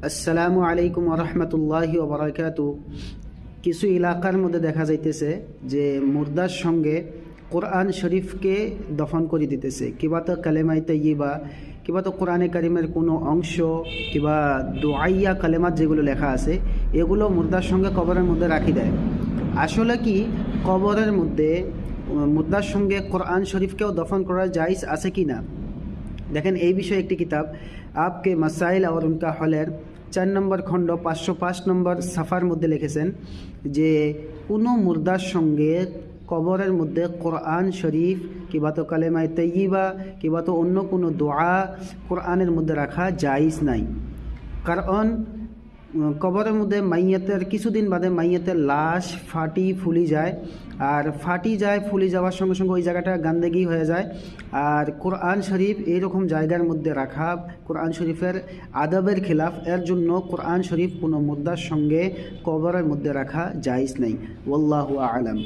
আসসালামু আলাইকুম রহমতুল্লাহি ওবরাকাতু। কিছু এলাকার মধ্যে দেখা যাইতেছে যে মুর্দার সঙ্গে কোরআন শরীফকে দফন করে দিতেছে, কিবা তো কালেমাই তাইয়্যিবা, কিবা তো কোরআনে কারিমের কোনো অংশ, কিবা দোয়াইয়া কালেমাত যেগুলো লেখা আছে এগুলো মুর্দার সঙ্গে কবরের মধ্যে রাখি দেয়। আসলে কি কবরের মধ্যে মুর্দার সঙ্গে কোরআন শরীফকেও দফন করা জায়েজ আছে কি না? দেখেন, এই বিষয়ে একটি কিতাব আপকে মাসাইল আর উনকা হলের 4 নম্বর খণ্ড 505 নম্বর সাফার মধ্যে লিখেছেন যে কোনো মুর্দার সঙ্গে কবরের মধ্যে কোরআন শরীফ কিবা তো কালেমায়ে তাইয়্যিবা কিবা তো অন্য কোনো দোয়া কোরআনের মধ্যে রাখা জায়েজ নাই। কারণ কবরের মধ্যে মাইয়াতের কিছুদিন বাদে মাইয়াতের লাশ ফাটি ফুলি যায়, আর ফাটি যায় ফুলি যাওয়ার সঙ্গে সঙ্গে ওই জায়গাটা গান্দেগি হয়ে যায়। আর কোরআন শরীফ এইরকম জায়গার মধ্যে রাখা কোরআন শরীফের আদবের খিলাফ, এর জন্য কোরআন শরীফ কোনো মুর্দার সঙ্গে কবরের মধ্যে রাখা জায়েজ নেই। ওয়াল্লাহু আ'লাম।